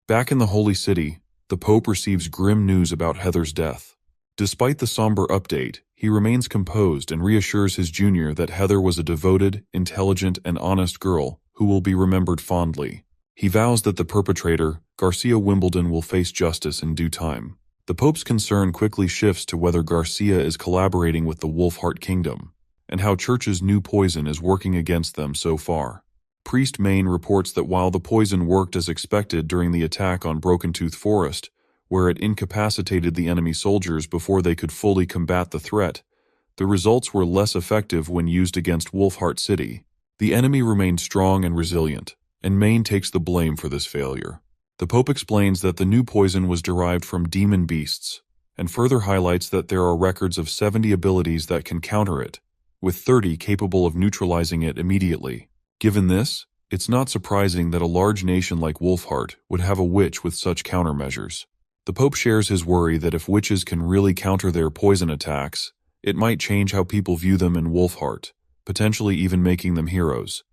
Back in the Holy City, the Pope receives grim news about Heather's death. Despite the somber update, he remains composed and reassures his junior that Heather was a devoted, intelligent, and honest girl who will be remembered fondly. He vows that the perpetrator, Garcia Wimbledon, will face justice in due time. The Pope's concern quickly shifts to whether Garcia is collaborating with the Wolfheart Kingdom, and how Church's new poison is working against them so far. Priest Main reports that while the poison worked as expected during the attack on Broken Tooth Forest, where it incapacitated the enemy soldiers before they could fully combat the threat, the results were less effective when used against Wolfheart City. The enemy remained strong and resilient, and Main takes the blame for this failure. The Pope explains that the new poison was derived from demon beasts, and further highlights that there are records of 70 abilities that can counter it, with 30 capable of neutralizing it immediately. Given this, it's not surprising that a large nation like Wolfheart would have a witch with such countermeasures. The Pope shares his worry that if witches can really counter their poison attacks, it might change how people view them in Wolfheart, potentially even making them heroes.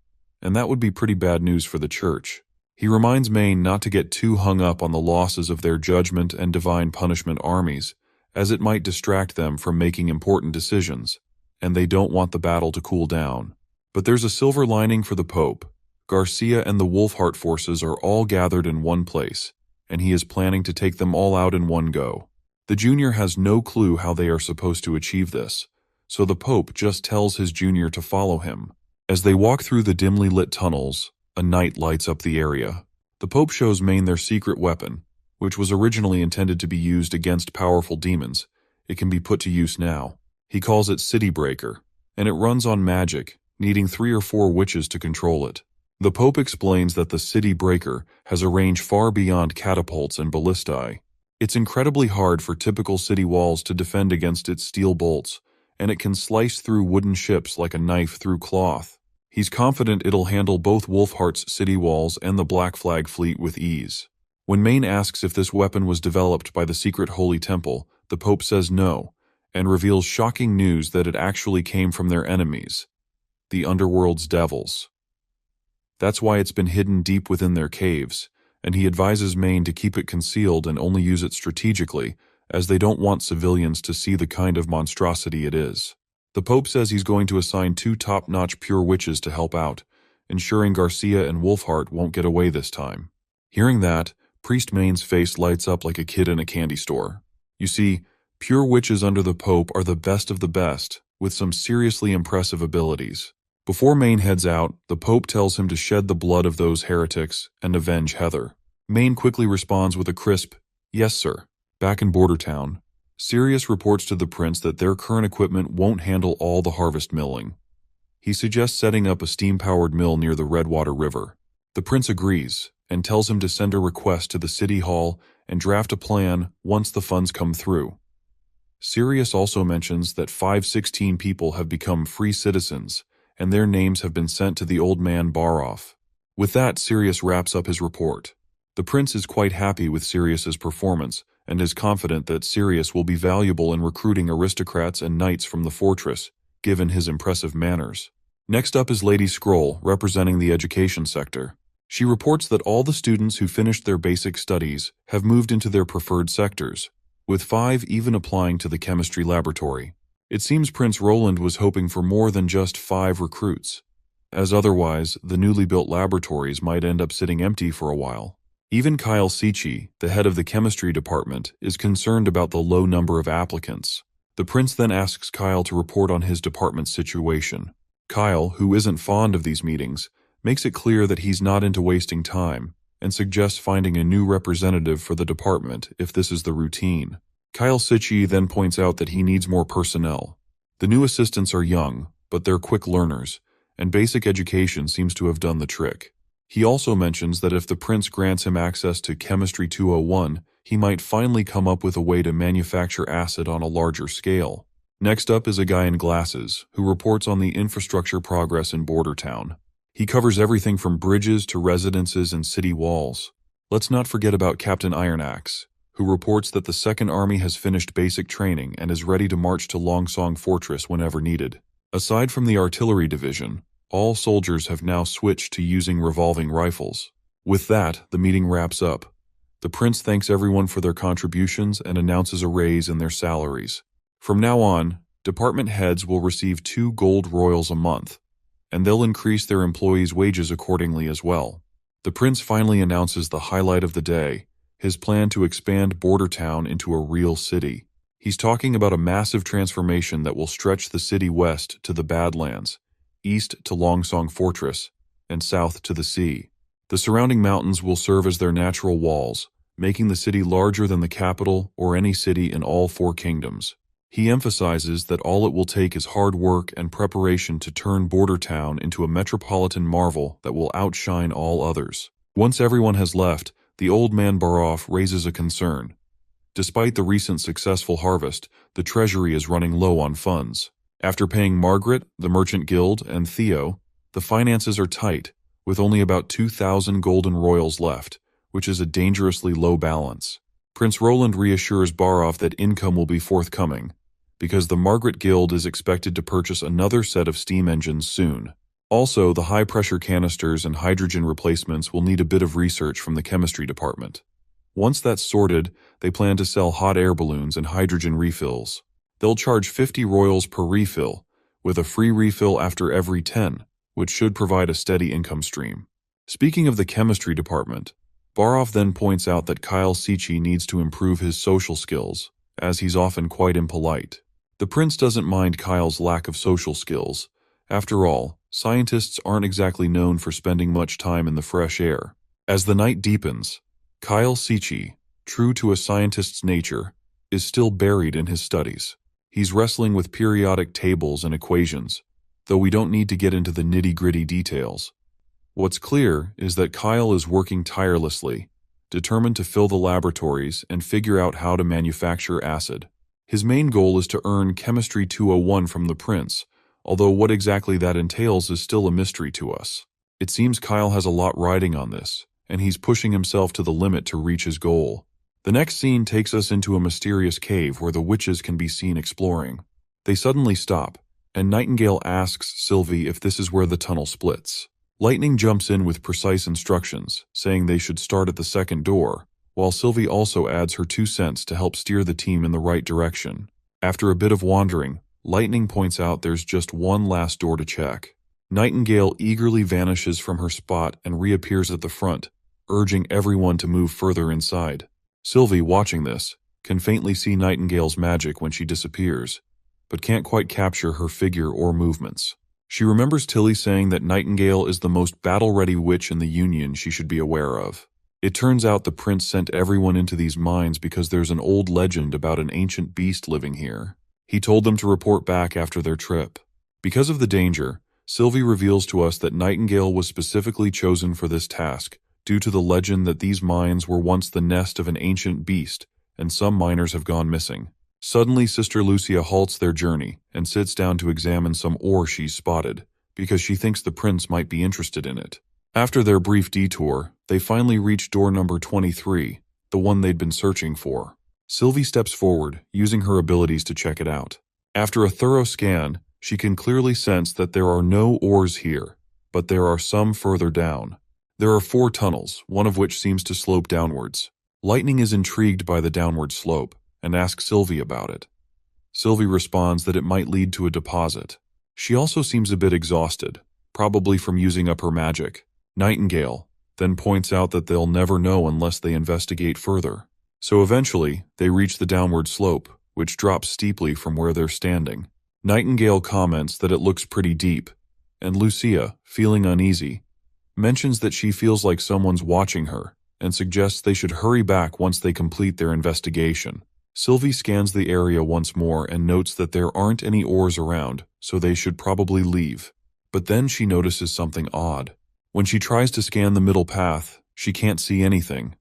And that would be pretty bad news for the Church. He reminds Main not to get too hung up on the losses of their judgment and divine punishment armies, as it might distract them from making important decisions, and they don't want the battle to cool down. But there's a silver lining for the Pope. Garcia and the Wolfheart forces are all gathered in one place, and he is planning to take them all out in one go. The junior has no clue how they are supposed to achieve this, so the Pope just tells his junior to follow him. As they walk through the dimly lit tunnels, a night lights up the area. The Pope shows Main their secret weapon, which was originally intended to be used against powerful demons. It can be put to use now. He calls it City Breaker, and it runs on magic, needing 3 or 4 witches to control it. The Pope explains that the City Breaker has a range far beyond catapults and ballistae. It's incredibly hard for typical city walls to defend against its steel bolts, and it can slice through wooden ships like a knife through cloth. He's confident it'll handle both Wolfheart's city walls and the Black Flag fleet with ease. When Main asks if this weapon was developed by the secret Holy Temple, the Pope says no, and reveals shocking news that it actually came from their enemies, the Underworld's devils. That's why it's been hidden deep within their caves, and he advises Main to keep it concealed and only use it strategically, as they don't want civilians to see the kind of monstrosity it is. The Pope says he's going to assign 2 top-notch pure witches to help out, ensuring Garcia and Wolfheart won't get away this time. Hearing that, Priest Main's face lights up like a kid in a candy store. You see, pure witches under the Pope are the best of the best, with some seriously impressive abilities. Before Main heads out, the Pope tells him to shed the blood of those heretics and avenge Heather. Main quickly responds with a crisp, "Yes, sir." Back in Border Town, Sirius reports to the prince that their current equipment won't handle all the harvest milling. He suggests setting up a steam-powered mill near the Redwater River. The prince agrees, and tells him to send a request to the city hall and draft a plan once the funds come through. Sirius also mentions that 516 people have become free citizens, and their names have been sent to the old man Baroff. With that, Sirius wraps up his report. The prince is quite happy with Sirius's performance, and is confident that Sirius will be valuable in recruiting aristocrats and knights from the fortress, given his impressive manners. Next up is Lady Scroll, representing the education sector. She reports that all the students who finished their basic studies have moved into their preferred sectors, with 5 even applying to the chemistry laboratory. It seems Prince Roland was hoping for more than just 5 recruits, as otherwise the newly built laboratories might end up sitting empty for a while. Even Kyle Sichi, the head of the chemistry department, is concerned about the low number of applicants. The prince then asks Kyle to report on his department's situation. Kyle, who isn't fond of these meetings, makes it clear that he's not into wasting time, and suggests finding a new representative for the department if this is the routine. Kyle Sichi then points out that he needs more personnel. The new assistants are young, but they're quick learners, and basic education seems to have done the trick. He also mentions that if the prince grants him access to Chemistry 201, he might finally come up with a way to manufacture acid on a larger scale. Next up is a guy in glasses, who reports on the infrastructure progress in Border Town. He covers everything from bridges to residences and city walls. Let's not forget about Captain Ironaxe, who reports that the Second Army has finished basic training and is ready to march to Longsong Fortress whenever needed. Aside from the artillery division, all soldiers have now switched to using revolving rifles. With that, the meeting wraps up, The prince thanks everyone for their contributions and announces a raise in their salaries. From now on, department heads will receive 2 gold royals a month, and they'll increase their employees' wages accordingly as well. The prince finally announces the highlight of the day, his plan to expand Border Town into a real city. He's talking about a massive transformation that will stretch the city west to the Badlands, east to Longsong Fortress, and south to the sea. The surrounding mountains will serve as their natural walls, making the city larger than the capital or any city in all 4 kingdoms. He emphasizes that all it will take is hard work and preparation to turn Border Town into a metropolitan marvel that will outshine all others. Once everyone has left, the old man Baroff raises a concern. Despite the recent successful harvest, the treasury is running low on funds. After paying Margaret, the Merchant Guild, and Theo, the finances are tight, with only about 2,000 golden royals left, which is a dangerously low balance. Prince Roland reassures Baroff that income will be forthcoming, because the Margaret Guild is expected to purchase another set of steam engines soon. Also, the high-pressure canisters and hydrogen replacements will need a bit of research from the chemistry department. Once that's sorted, they plan to sell hot air balloons and hydrogen refills. They'll charge 50 royals per refill, with a free refill after every 10, which should provide a steady income stream. Speaking of the chemistry department, Baroff then points out that Kyle Sichi needs to improve his social skills, as he's often quite impolite. The prince doesn't mind Kyle's lack of social skills. After all, scientists aren't exactly known for spending much time in the fresh air. As the night deepens, Kyle Sichi, true to a scientist's nature, is still buried in his studies. He's wrestling with periodic tables and equations, though we don't need to get into the nitty-gritty details. What's clear is that Kyle is working tirelessly, determined to fill the laboratories and figure out how to manufacture acid. His main goal is to earn Chemistry 201 from the prince, although what exactly that entails is still a mystery to us. It seems Kyle has a lot riding on this, and he's pushing himself to the limit to reach his goal. The next scene takes us into a mysterious cave where the witches can be seen exploring. They suddenly stop, and Nightingale asks Sylvie if this is where the tunnel splits. Lightning jumps in with precise instructions, saying they should start at the second door, while Sylvie also adds her 2 cents to help steer the team in the right direction. After a bit of wandering, Lightning points out there's just one last door to check. Nightingale eagerly vanishes from her spot and reappears at the front, urging everyone to move further inside. Sylvie, watching this, can faintly see Nightingale's magic when she disappears, but can't quite capture her figure or movements. She remembers Tilly saying that Nightingale is the most battle-ready witch in the Union she should be aware of. It turns out the prince sent everyone into these mines because there's an old legend about an ancient beast living here. He told them to report back after their trip. Because of the danger, Sylvie reveals to us that Nightingale was specifically chosen for this task due to the legend that these mines were once the nest of an ancient beast and some miners have gone missing. Suddenly, Sister Lucia halts their journey and sits down to examine some ore she's spotted, because she thinks the prince might be interested in it. After their brief detour, they finally reach door number 23, the one they'd been searching for. Sylvie steps forward, using her abilities to check it out. After a thorough scan, she can clearly sense that there are no ores here, but there are some further down. There are 4 tunnels, one of which seems to slope downwards. Lightning is intrigued by the downward slope and asks Sylvie about it. Sylvie responds that it might lead to a deposit. She also seems a bit exhausted, probably from using up her magic. Nightingale then points out that they'll never know unless they investigate further. So eventually, they reach the downward slope, which drops steeply from where they're standing. Nightingale comments that it looks pretty deep, and Lucia, feeling uneasy, mentions that she feels like someone's watching her and suggests they should hurry back once they complete their investigation. Sylvie scans the area once more and notes that there aren't any ores around, so they should probably leave. But then she notices something odd. When she tries to scan the middle path, she can't see anything.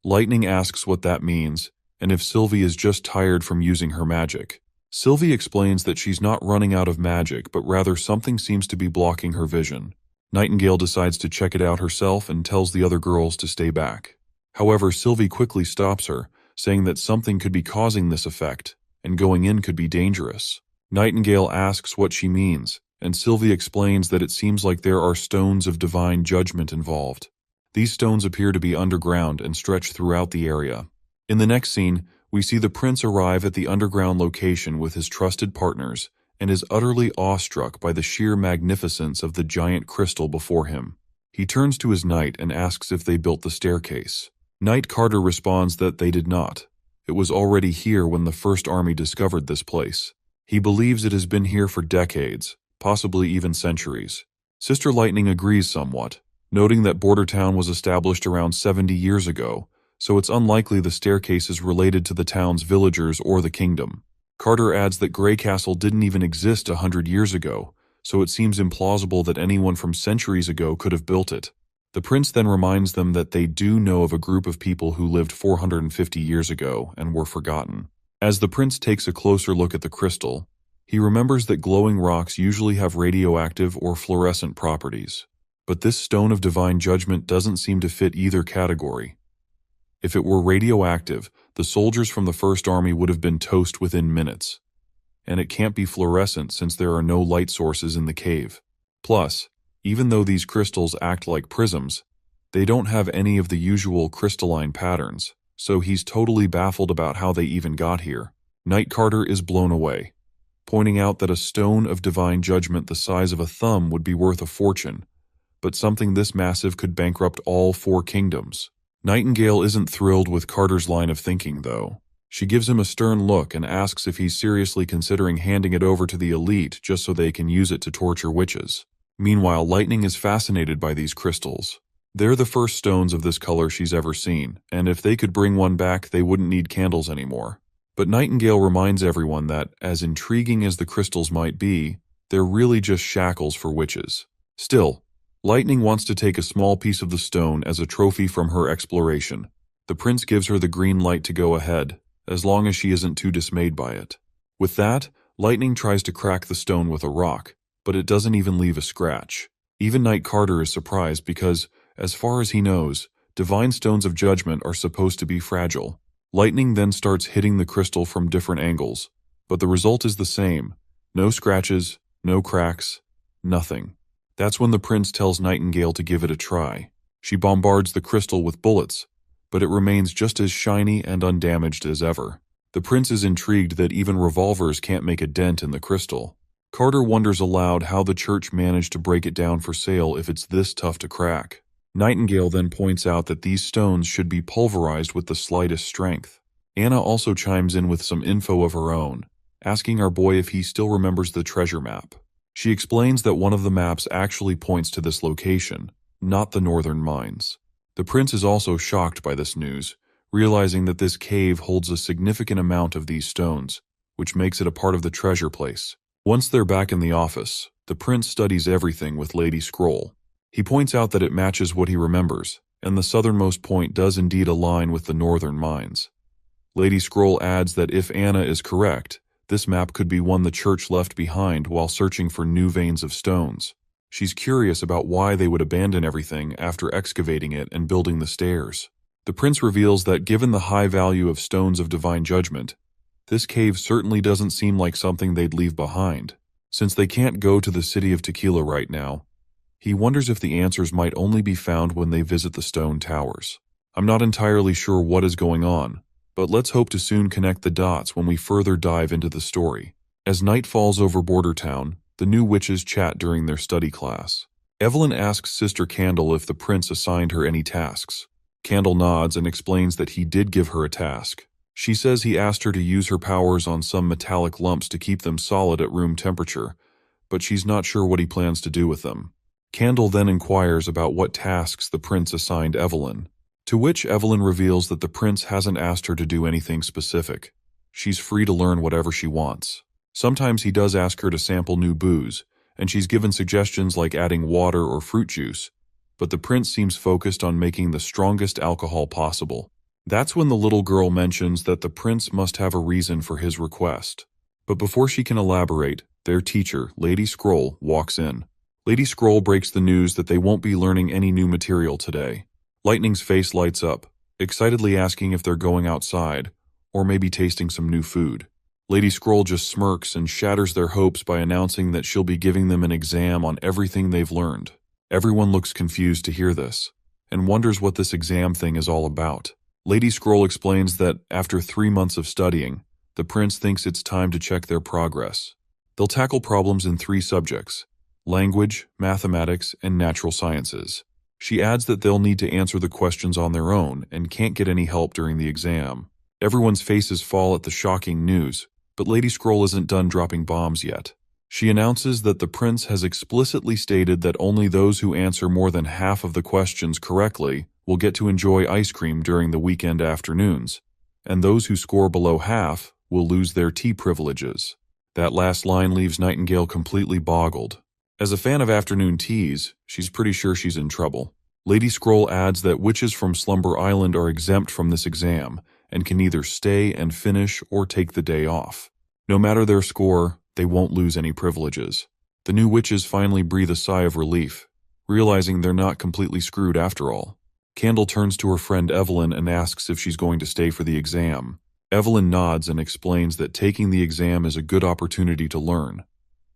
Lightning asks what that means, and if Sylvie is just tired from using her magic. Sylvie explains that she's not running out of magic, but rather something seems to be blocking her vision. Nightingale decides to check it out herself and tells the other girls to stay back. However, Sylvie quickly stops her, saying that something could be causing this effect, and going in could be dangerous. Nightingale asks what she means, and Sylvie explains that it seems like there are stones of divine judgment involved. These stones appear to be underground and stretch throughout the area. In the next scene, we see the prince arrive at the underground location with his trusted partners and is utterly awestruck by the sheer magnificence of the giant crystal before him. He turns to his knight and asks if they built the staircase. Knight Carter responds that they did not. It was already here when the First Army discovered this place. He believes it has been here for decades, possibly even centuries. Sister Lightning agrees somewhat, noting that Border Town was established around 70 years ago, so it's unlikely the staircase is related to the town's villagers or the kingdom. Carter adds that Grey Castle didn't even exist 100 years ago, so it seems implausible that anyone from centuries ago could have built it. The prince then reminds them that they do know of a group of people who lived 450 years ago and were forgotten. As the prince takes a closer look at the crystal, he remembers that glowing rocks usually have radioactive or fluorescent properties. But this stone of divine judgment doesn't seem to fit either category. If it were radioactive, the soldiers from the First Army would have been toast within minutes. And it can't be fluorescent since there are no light sources in the cave. Plus, even though these crystals act like prisms, they don't have any of the usual crystalline patterns, so he's totally baffled about how they even got here. Knight Carter is blown away, pointing out that a stone of divine judgment the size of a thumb would be worth a fortune, but something this massive could bankrupt all 4 kingdoms. Nightingale isn't thrilled with Carter's line of thinking, though. She gives him a stern look and asks if he's seriously considering handing it over to the elite just so they can use it to torture witches. Meanwhile, Lightning is fascinated by these crystals. They're the first stones of this color she's ever seen, and if they could bring one back, they wouldn't need candles anymore. But Nightingale reminds everyone that, as intriguing as the crystals might be, they're really just shackles for witches. Still, Lightning wants to take a small piece of the stone as a trophy from her exploration. The prince gives her the green light to go ahead, as long as she isn't too dismayed by it. With that, Lightning tries to crack the stone with a rock, but it doesn't even leave a scratch. Even Knight Carter is surprised because, as far as he knows, divine stones of judgment are supposed to be fragile. Lightning then starts hitting the crystal from different angles, but the result is the same. No scratches, no cracks, nothing. That's when the prince tells Nightingale to give it a try. She bombards the crystal with bullets, but it remains just as shiny and undamaged as ever. The prince is intrigued that even revolvers can't make a dent in the crystal. Carter wonders aloud how the church managed to break it down for sale if it's this tough to crack. Nightingale then points out that these stones should be pulverized with the slightest strength. Anna also chimes in with some info of her own, asking our boy if he still remembers the treasure map. She explains that one of the maps actually points to this location, not the northern mines. The prince is also shocked by this news, realizing that this cave holds a significant amount of these stones, which makes it a part of the treasure place. Once they're back in the office, the prince studies everything with Lady Scroll. He points out that it matches what he remembers, and the southernmost point does indeed align with the northern mines. Lady Scroll adds that if Anna is correct, this map could be one the church left behind while searching for new veins of stones. She's curious about why they would abandon everything after excavating it and building the stairs. The prince reveals that given the high value of stones of divine judgment, this cave certainly doesn't seem like something they'd leave behind. Since they can't go to the city of Tequila right now, he wonders if the answers might only be found when they visit the stone towers. I'm not entirely sure what is going on, but let's hope to soon connect the dots when we further dive into the story. As night falls over Border Town, the new witches chat during their study class. Evelyn asks Sister Candle if the prince assigned her any tasks. Candle nods and explains that he did give her a task. She says he asked her to use her powers on some metallic lumps to keep them solid at room temperature, but she's not sure what he plans to do with them. Candle then inquires about what tasks the prince assigned Evelyn, to which Evelyn reveals that the prince hasn't asked her to do anything specific. She's free to learn whatever she wants. Sometimes he does ask her to sample new booze, and she's given suggestions like adding water or fruit juice, but the prince seems focused on making the strongest alcohol possible. That's when the little girl mentions that the prince must have a reason for his request. But before she can elaborate, their teacher, Lady Scroll, walks in. Lady Scroll breaks the news that they won't be learning any new material today. Lightning's face lights up, excitedly asking if they're going outside, or maybe tasting some new food. Lady Scroll just smirks and shatters their hopes by announcing that she'll be giving them an exam on everything they've learned. Everyone looks confused to hear this, and wonders what this exam thing is all about. Lady Scroll explains that after 3 months of studying, the prince thinks it's time to check their progress. They'll tackle problems in 3 subjects: language, mathematics, and natural sciences. She adds that they'll need to answer the questions on their own and can't get any help during the exam. Everyone's faces fall at the shocking news, but Lady Scroll isn't done dropping bombs yet. She announces that the prince has explicitly stated that only those who answer more than half of the questions correctly will get to enjoy ice cream during the weekend afternoons, and those who score below half will lose their tea privileges. That last line leaves Nightingale completely boggled. As a fan of afternoon teas, she's pretty sure she's in trouble. Lady Scroll adds that witches from Slumber Island are exempt from this exam and can either stay and finish or take the day off. No matter their score, they won't lose any privileges. The new witches finally breathe a sigh of relief, realizing they're not completely screwed after all. Candle turns to her friend Evelyn and asks if she's going to stay for the exam. Evelyn nods and explains that taking the exam is a good opportunity to learn.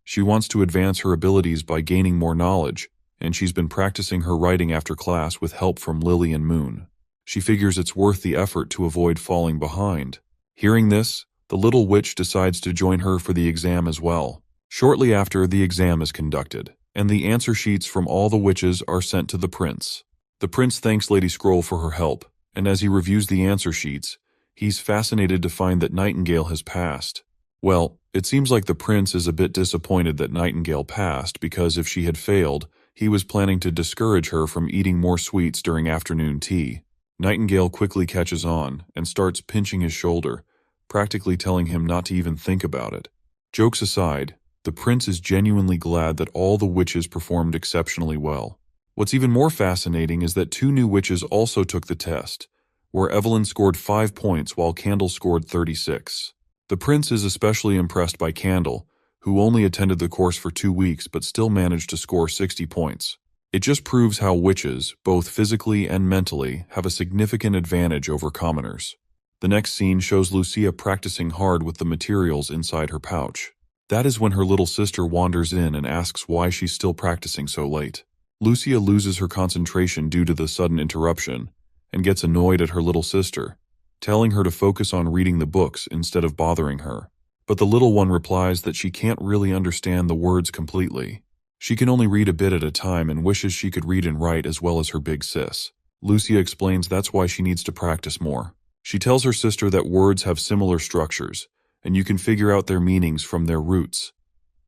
She wants to advance her abilities by gaining more knowledge, and she's been practicing her writing after class with help from Lily and Moon. She figures it's worth the effort to avoid falling behind. Hearing this, the little witch decides to join her for the exam as well. Shortly after, the exam is conducted, and the answer sheets from all the witches are sent to the prince. The prince thanks Lady Scroll for her help, and as he reviews the answer sheets, he's fascinated to find that Nightingale has passed. Well, it seems like the prince is a bit disappointed that Nightingale passed because if she had failed, he was planning to discourage her from eating more sweets during afternoon tea. Nightingale quickly catches on and starts pinching his shoulder, practically telling him not to even think about it. Jokes aside, the prince is genuinely glad that all the witches performed exceptionally well. What's even more fascinating is that 2 new witches also took the test, where Evelyn scored 5 points while Candle scored 36. The prince is especially impressed by Candle, who only attended the course for 2 weeks but still managed to score 60 points. It just proves how witches, both physically and mentally, have a significant advantage over commoners. The next scene shows Lucia practicing hard with the materials inside her pouch. That is when her little sister wanders in and asks why she's still practicing so late. Lucia loses her concentration due to the sudden interruption and gets annoyed at her little sister, telling her to focus on reading the books instead of bothering her. But the little one replies that she can't really understand the words completely. She can only read a bit at a time and wishes she could read and write as well as her big sis. Lucia explains that's why she needs to practice more. She tells her sister that words have similar structures, and you can figure out their meanings from their roots.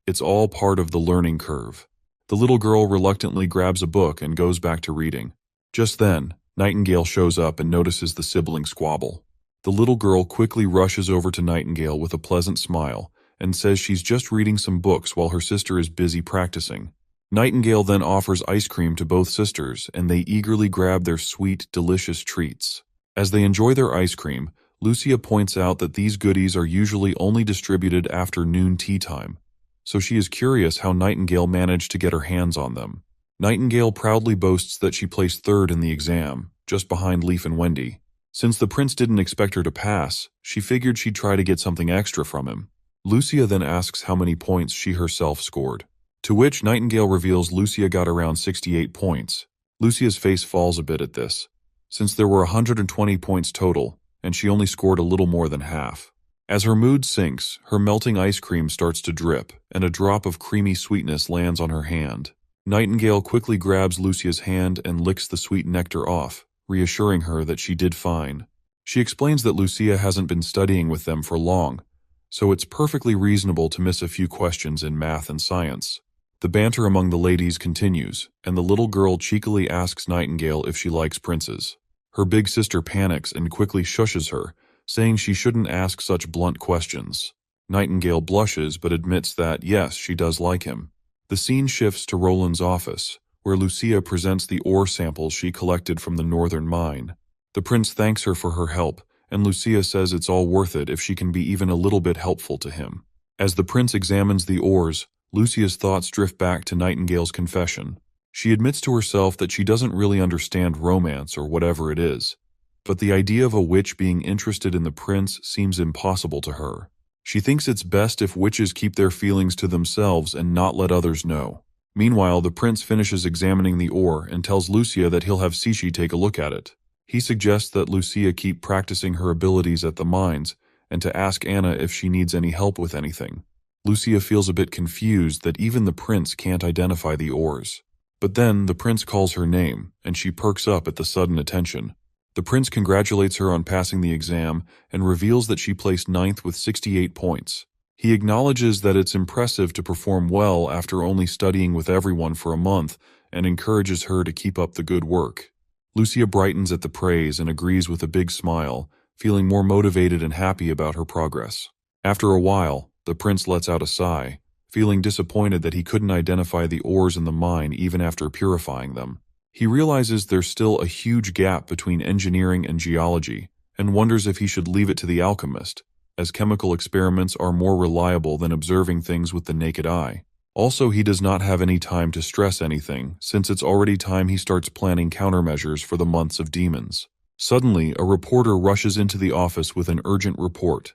It's all part of the learning curve. The little girl reluctantly grabs a book and goes back to reading. Just then, Nightingale shows up and notices the sibling squabble. The little girl quickly rushes over to Nightingale with a pleasant smile and says she's just reading some books while her sister is busy practicing. Nightingale then offers ice cream to both sisters, and they eagerly grab their sweet, delicious treats. As they enjoy their ice cream, Lucia points out that these goodies are usually only distributed after noon tea time, so she is curious how Nightingale managed to get her hands on them. Nightingale proudly boasts that she placed 3rd in the exam, just behind Leaf and Wendy. Since the prince didn't expect her to pass, she figured she'd try to get something extra from him. Lucia then asks how many points she herself scored, to which Nightingale reveals Lucia got around 68 points. Lucia's face falls a bit at this, since there were 120 points total, and she only scored a little more than half. As her mood sinks, her melting ice cream starts to drip, and a drop of creamy sweetness lands on her hand. Nightingale quickly grabs Lucia's hand and licks the sweet nectar off, reassuring her that she did fine. She explains that Lucia hasn't been studying with them for long, so it's perfectly reasonable to miss a few questions in math and science. The banter among the ladies continues, and the little girl cheekily asks Nightingale if she likes princes. Her big sister panics and quickly shushes her, saying she shouldn't ask such blunt questions. Nightingale blushes but admits that, yes, she does like him. The scene shifts to Roland's office, where Lucia presents the ore samples she collected from the northern mine. The prince thanks her for her help, and Lucia says it's all worth it if she can be even a little bit helpful to him. As the prince examines the ores, Lucia's thoughts drift back to Nightingale's confession. She admits to herself that she doesn't really understand romance or whatever it is, but the idea of a witch being interested in the prince seems impossible to her. She thinks it's best if witches keep their feelings to themselves and not let others know. Meanwhile, the prince finishes examining the ore and tells Lucia that he'll have Sishi take a look at it. He suggests that Lucia keep practicing her abilities at the mines and to ask Anna if she needs any help with anything. Lucia feels a bit confused that even the prince can't identify the ores. But then the prince calls her name, and she perks up at the sudden attention. The prince congratulates her on passing the exam and reveals that she placed 9th with 68 points. He acknowledges that it's impressive to perform well after only studying with everyone for a month and encourages her to keep up the good work. Lucia brightens at the praise and agrees with a big smile, feeling more motivated and happy about her progress. After a while, the prince lets out a sigh, feeling disappointed that he couldn't identify the ores in the mine even after purifying them. He realizes there's still a huge gap between engineering and geology, and wonders if he should leave it to the alchemist, as chemical experiments are more reliable than observing things with the naked eye. Also, he does not have any time to stress anything, since it's already time he starts planning countermeasures for the months of demons. Suddenly, a reporter rushes into the office with an urgent report.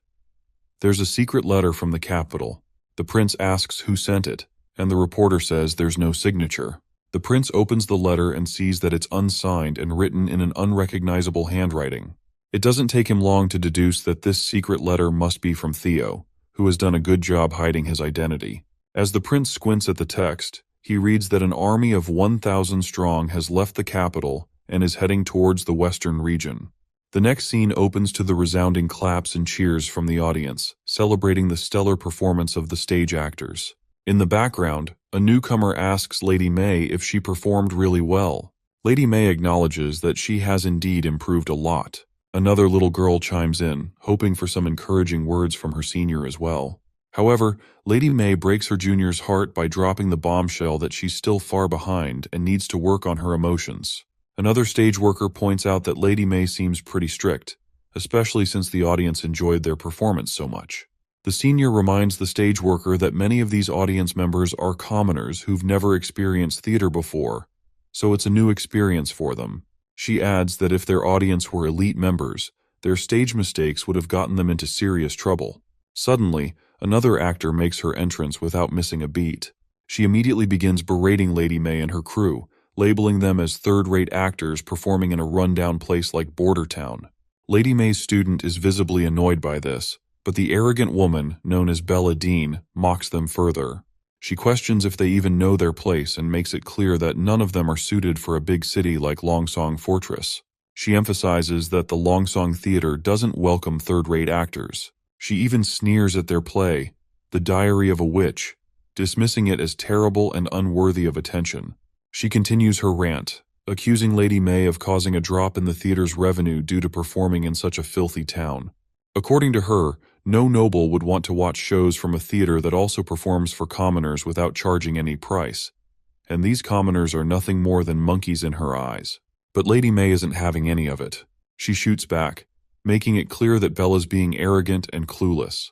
There's a secret letter from the capital. The prince asks who sent it, and the reporter says there's no signature. The prince opens the letter and sees that it's unsigned and written in an unrecognizable handwriting. It doesn't take him long to deduce that this secret letter must be from Theo, who has done a good job hiding his identity. As the prince squints at the text, he reads that an army of 1,000 strong has left the capital and is heading towards the western region. The next scene opens to the resounding claps and cheers from the audience, celebrating the stellar performance of the stage actors. In the background, a newcomer asks Lady May if she performed really well. Lady May acknowledges that she has indeed improved a lot. Another little girl chimes in, hoping for some encouraging words from her senior as well. However, Lady May breaks her junior's heart by dropping the bombshell that she's still far behind and needs to work on her emotions. Another stage worker points out that Lady May seems pretty strict, especially since the audience enjoyed their performance so much. The senior reminds the stage worker that many of these audience members are commoners who've never experienced theater before, so it's a new experience for them. She adds that if their audience were elite members, their stage mistakes would have gotten them into serious trouble. Suddenly, another actor makes her entrance without missing a beat. She immediately begins berating Lady May and her crew, labeling them as third-rate actors performing in a rundown place like Border Town. Lady May's student is visibly annoyed by this, but the arrogant woman, known as Bella Dean, mocks them further. She questions if they even know their place and makes it clear that none of them are suited for a big city like Longsong Fortress. She emphasizes that the Longsong Theater doesn't welcome third-rate actors. She even sneers at their play, The Diary of a Witch, dismissing it as terrible and unworthy of attention. She continues her rant, accusing Lady May of causing a drop in the theater's revenue due to performing in such a filthy town. According to her, no noble would want to watch shows from a theater that also performs for commoners without charging any price, and these commoners are nothing more than monkeys in her eyes. But Lady May isn't having any of it. She shoots back, making it clear that Bella's being arrogant and clueless.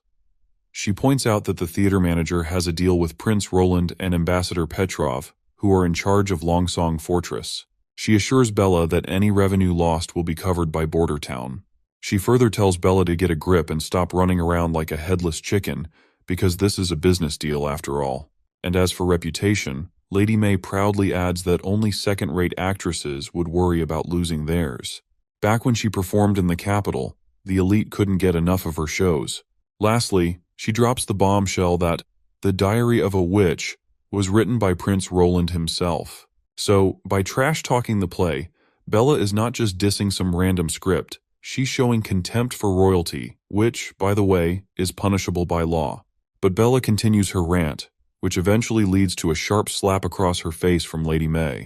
She points out that the theater manager has a deal with Prince Roland and Ambassador Petrov, who are in charge of Longsong Fortress. She assures Bella that any revenue lost will be covered by Border Town. She further tells Bella to get a grip and stop running around like a headless chicken, because this is a business deal after all. And as for reputation, Lady May proudly adds that only second-rate actresses would worry about losing theirs. Back when she performed in the capital, the elite couldn't get enough of her shows. Lastly, she drops the bombshell that The Diary of a Witch was written by Prince Roland himself. So, by trash-talking the play, Bella is not just dissing some random script, she's showing contempt for royalty, which, by the way, is punishable by law. But Bella continues her rant, which eventually leads to a sharp slap across her face from Lady May.